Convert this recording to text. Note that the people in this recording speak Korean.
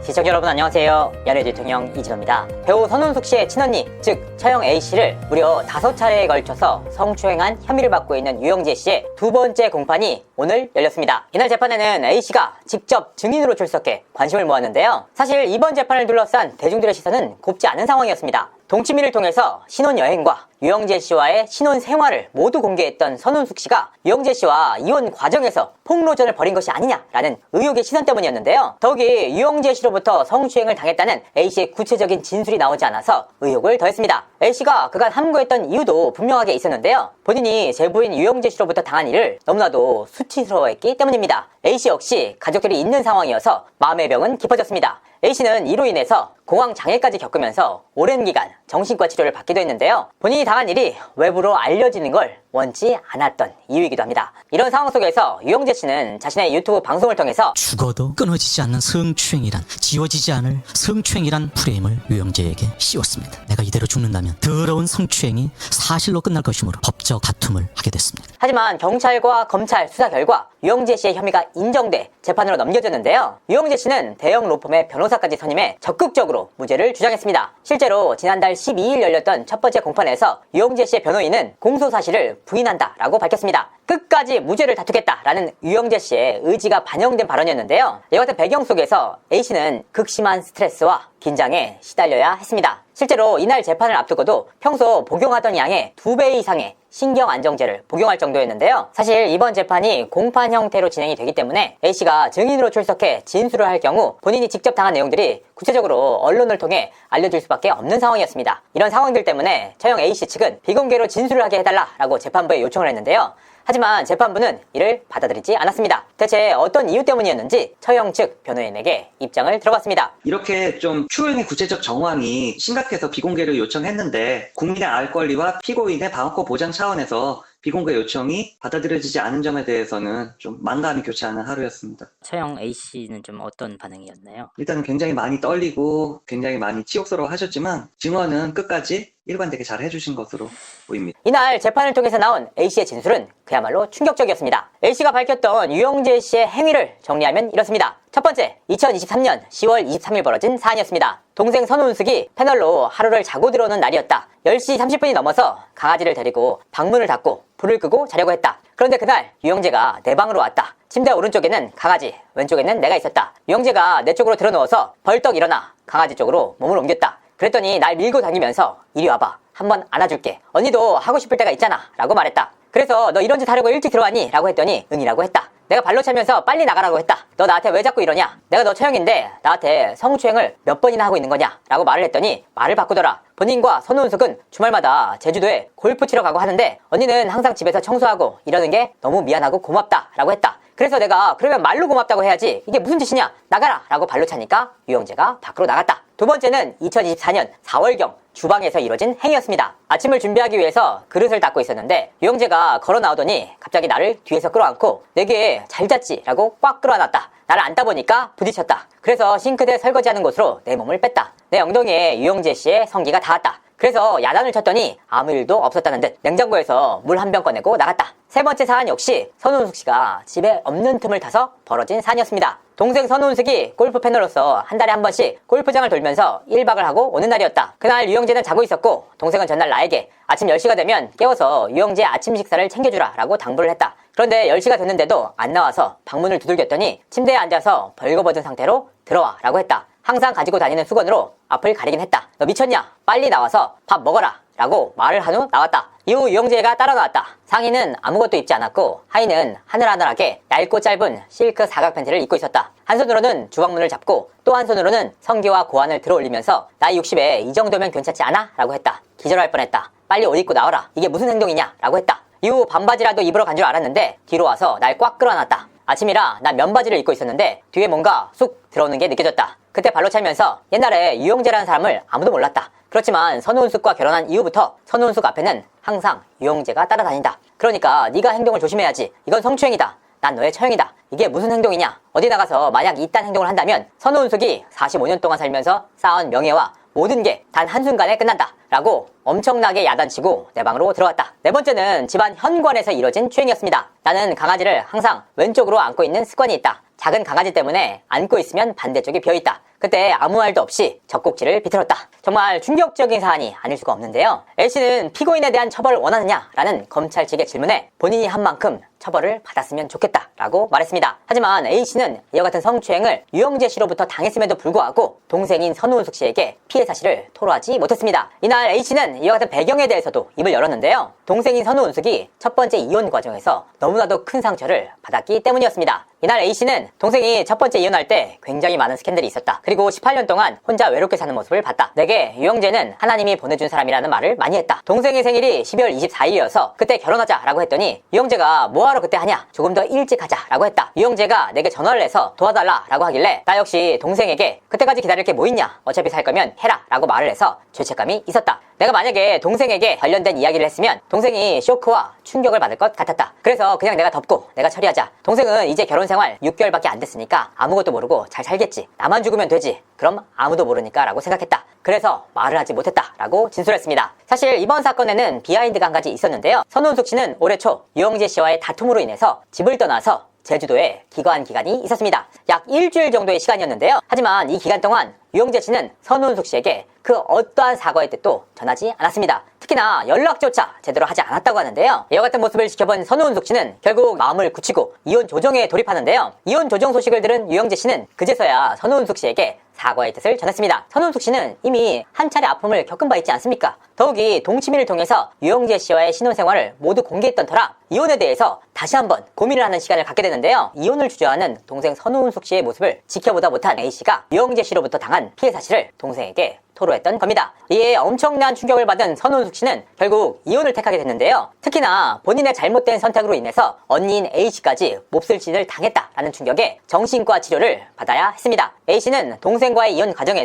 시청자 여러분 안녕하세요. 연예 대통령 이진호입니다. 배우 선운숙 씨의 친언니, 즉 처형 A씨를 무려 5차례에 걸쳐서 성추행한 혐의를 받고 있는 유영재 씨의 두 번째 공판이 오늘 열렸습니다. 이날 재판에는 A씨가 직접 증인으로 출석해 관심을 모았는데요. 사실 이번 재판을 둘러싼 대중들의 시선은 곱지 않은 상황이었습니다. 동치미를 통해서 신혼여행과 유영재 씨와의 신혼생활을 모두 공개했던 선운숙 씨가 유영재 씨와 이혼 과정에서 폭로전을 벌인 것이 아니냐라는 의혹의 시선 때문이었는데요. 더욱이 유영재 씨로부터 성추행을 당했다는 A씨의 구체적인 진술이 나오지 않아서 의혹을 더했습니다. A씨가 그간 함구했던 이유도 분명하게 있었는데요. 본인이 제부인 유영재 씨로부터 당한 일을 너무나도 수치스러워했기 때문입니다. A씨 역시 가족들이 있는 상황이어서 마음의 병은 깊어졌습니다. A씨는 이로 인해서 공황 장애까지 겪으면서 오랜 기간 정신과 치료를 받기도 했는데요. 본인이 당한 일이 외부로 알려지는 걸 원치 않았던 이유이기도 합니다. 이런 상황 속에서 유영재 씨는 자신의 유튜브 방송을 통해서 죽어도 끊어지지 않는 성추행이란, 지워지지 않을 성추행이란 프레임을 유영재에게 씌웠습니다. 내가 이대로 죽는다면 더러운 성추행이 사실로 끝날 것이므로 법적 다툼을 하게 됐습니다. 하지만 경찰과 검찰 수사 결과 유영재 씨의 혐의가 인정돼 재판으로 넘겨졌는데요. 유영재 씨는 대형 로펌의 변호사까지 선임해 적극적으로 무죄를 주장했습니다. 실제로 지난달 12일 열렸던 첫 번째 공판에서 유영재 씨의 변호인은 공소 사실을 부인한다라고 밝혔습니다. 끝까지 무죄를 다투겠다라는 유영재 씨의 의지가 반영된 발언이었는데요. 이와 같은 배경 속에서 A씨는 극심한 스트레스와 긴장에 시달려야 했습니다. 실제로 이날 재판을 앞두고도 평소 복용하던 양의 2배 이상의 신경안정제를 복용할 정도였는데요. 사실 이번 재판이 공판 형태로 진행이 되기 때문에 A씨가 증인으로 출석해 진술을 할 경우 본인이 직접 당한 내용들이 구체적으로 언론을 통해 알려질 수밖에 없는 상황이었습니다. 이런 상황들 때문에 처형 A씨 측은 비공개로 진술을 하게 해달라고 재판부에 요청을 했는데요. 하지만 재판부는 이를 받아들이지 않았습니다. 대체 어떤 이유 때문이었는지 처형 측 변호인에게 입장을 들어봤습니다. 이렇게 좀 추행의 구체적 정황이 심각해서 비공개를 요청했는데 국민의 알 권리와 피고인의 방어권 보장 차원에서 비공개 요청이 받아들여지지 않은 점에 대해서는 좀 만감이 교차하는 하루였습니다. 처형 A씨는 좀 어떤 반응이었나요? 일단은 굉장히 많이 떨리고 굉장히 많이 치욕스러워 하셨지만 증언은 끝까지 일관되게 잘 해주신 것으로 보입니다. 이날 재판을 통해서 나온 A씨의 진술은 그야말로 충격적이었습니다. A씨가 밝혔던 유영재 씨의 행위를 정리하면 이렇습니다. 첫 번째, 2023년 10월 23일 벌어진 사안이었습니다. 동생 선운숙이 패널로 하루를 자고 들어오는 날이었다. 10시 30분이 넘어서 강아지를 데리고 방문을 닫고 불을 끄고 자려고 했다. 그런데 그날 유영재가 내 방으로 왔다. 침대 오른쪽에는 강아지, 왼쪽에는 내가 있었다. 유영재가 내 쪽으로 들어누워서 벌떡 일어나 강아지 쪽으로 몸을 옮겼다. 그랬더니 날 밀고 다니면서 이리 와봐, 한번 안아줄게, 언니도 하고 싶을 때가 있잖아 라고 말했다. 그래서 너 이런 짓 하려고 일찍 들어왔니? 라고 했더니 응이라고 했다. 내가 발로 차면서 빨리 나가라고 했다. 너 나한테 왜 자꾸 이러냐? 내가 너 처형인데 나한테 성추행을 몇 번이나 하고 있는 거냐? 라고 말을 했더니 말을 바꾸더라. 본인과 선운숙은 주말마다 제주도에 골프 치러 가고 하는데 언니는 항상 집에서 청소하고 이러는 게 너무 미안하고 고맙다 라고 했다. 그래서 내가 그러면 말로 고맙다고 해야지, 이게 무슨 짓이냐, 나가라 라고 발로 차니까 유영재가 밖으로 나갔다. 두 번째는 2024년 4월경 주방에서 이뤄진 행위였습니다. 아침을 준비하기 위해서 그릇을 닦고 있었는데 유영재가 걸어 나오더니 갑자기 나를 뒤에서 끌어안고 내게 잘 잤지 라고 꽉 끌어안았다. 나를 안다 보니까 부딪혔다. 그래서 싱크대 설거지하는 곳으로 내 몸을 뺐다. 내 엉덩이에 유영재 씨의 성기가 닿았다. 그래서 야단을 쳤더니 아무 일도 없었다는 듯 냉장고에서 물 한 병 꺼내고 나갔다. 세 번째 사안 역시 선운숙 씨가 집에 없는 틈을 타서 벌어진 사안이었습니다. 동생 선운숙이 골프 패널로서 한 달에 한 번씩 골프장을 돌면서 1박을 하고 오는 날이었다. 그날 유영재는 자고 있었고 동생은 전날 나에게 아침 10시가 되면 깨워서 유영재 아침 식사를 챙겨주라 라고 당부를 했다. 그런데 10시가 됐는데도 안 나와서 방문을 두들겼더니 침대에 앉아서 벌거벗은 상태로 들어와 라고 했다. 항상 가지고 다니는 수건으로 앞을 가리긴 했다. 너 미쳤냐? 빨리 나와서 밥 먹어라 라고 말을 한 후 나왔다. 이후 유영재가 따라 나왔다. 상의는 아무것도 입지 않았고 하의는 하늘하늘하게 얇고 짧은 실크 사각 팬티를 입고 있었다. 한 손으로는 주방문을 잡고 또 한 손으로는 성기와 고환을 들어 올리면서 나이 60에 이 정도면 괜찮지 않아? 라고 했다. 기절할 뻔했다. 빨리 옷 입고 나와라. 이게 무슨 행동이냐? 라고 했다. 이후 반바지라도 입으러 간 줄 알았는데 뒤로 와서 날 꽉 끌어안았다. 아침이라 난 면바지를 입고 있었는데 뒤에 뭔가 쑥 들어오는 게 느껴졌다. 그때 발로 차면서 옛날에 유영재라는 사람을 아무도 몰랐다. 그렇지만 선운숙과 결혼한 이후부터 선운숙 앞에는 항상 유영재가 따라다닌다. 그러니까 네가 행동을 조심해야지. 이건 성추행이다. 난 너의 처형이다. 이게 무슨 행동이냐? 어디 나가서 만약 이딴 행동을 한다면 선운숙이 45년 동안 살면서 쌓은 명예와 모든 게 단 한순간에 끝난다 라고 엄청나게 야단치고 내 방으로 들어왔다. 네 번째는 집안 현관에서 이뤄진 추행이었습니다. 나는 강아지를 항상 왼쪽으로 안고 있는 습관이 있다. 작은 강아지 때문에 안고 있으면 반대쪽이 비어있다. 그때 아무 말도 없이 젖꼭지를 비틀었다. 정말 충격적인 사안이 아닐 수가 없는데요. A씨는 피고인에 대한 처벌을 원하느냐라는 검찰 측의 질문에 본인이 한 만큼 처벌을 받았으면 좋겠다라고 말했습니다. 하지만 A씨는 이와 같은 성추행을 유영재 씨로부터 당했음에도 불구하고 동생인 선우은숙 씨에게 피해 사실을 토로하지 못했습니다. 이날 A씨는 이와 같은 배경에 대해서도 입을 열었는데요. 동생인 선우은숙이 첫 번째 이혼 과정에서 너무나도 큰 상처를 받았기 때문이었습니다. 이날 A씨는 동생이 첫 번째 이혼할 때 굉장히 많은 스캔들이 있었다. 그리고 18년 동안 혼자 외롭게 사는 모습을 봤다. 내게 유영재는 하나님이 보내준 사람이라는 말을 많이 했다. 동생의 생일이 12월 24일이어서 그때 결혼하자라고 했더니 유영재가 뭐하러 그때 하냐? 조금 더 일찍 하자라고 했다. 유영재가 내게 전화를 해서 도와달라라고 하길래 나 역시 동생에게 그때까지 기다릴 게 뭐 있냐? 어차피 살 거면 해라라고 말을 해서 죄책감이 있었다. 내가 만약에 동생에게 관련된 이야기를 했으면 동생이 쇼크와 충격을 받을 것 같았다. 그래서 그냥 내가 덮고 내가 처리하자. 동생은 이제 결혼 생활 6개월밖에 안 됐으니까 아무것도 모르고 잘 살겠지. 나만 죽으면 되지. 그럼 아무도 모르니까 라고 생각했다. 그래서 말을 하지 못했다 라고 진술했습니다. 사실 이번 사건에는 비하인드가 한 가지 있었는데요. 선우은숙 씨는 올해 초 유영재 씨와의 다툼으로 인해서 집을 떠나서 제주도에 기거한 기간이 있었습니다. 약 일주일 정도의 시간이었는데요. 하지만 이 기간 동안 유영재 씨는 선우은숙 씨에게 그 어떠한 사과의 뜻도 전하지 않았습니다. 특히나 연락조차 제대로 하지 않았다고 하는데요. 이와 같은 모습을 지켜본 선우은숙 씨는 결국 마음을 굳히고 이혼 조정에 돌입하는데요. 이혼 조정 소식을 들은 유영재 씨는 그제서야 선우은숙 씨에게 사과의 뜻을 전했습니다. 선우은숙 씨는 이미 한 차례 아픔을 겪은 바 있지 않습니까? 더욱이 동치미를 통해서 유영재 씨와의 신혼생활을 모두 공개했던 터라 이혼에 대해서 다시 한번 고민을 하는 시간을 갖게 되는데요. 이혼을 주저하는 동생 선우은숙 씨의 모습을 지켜보다 못한 A씨가 유영재 씨로부터 당한 피해 사실을 동생에게 토로했던 겁니다. 이에 엄청난 충격을 받은 선우은숙 씨는 결국 이혼을 택하게 됐는데요. 특히나 본인의 잘못된 선택으로 인해서 언니인 A씨까지 몹쓸 짓을 당했다라는 충격에 정신과 치료를 받아야 했습니다. A씨는 동생과의 이혼 과정에서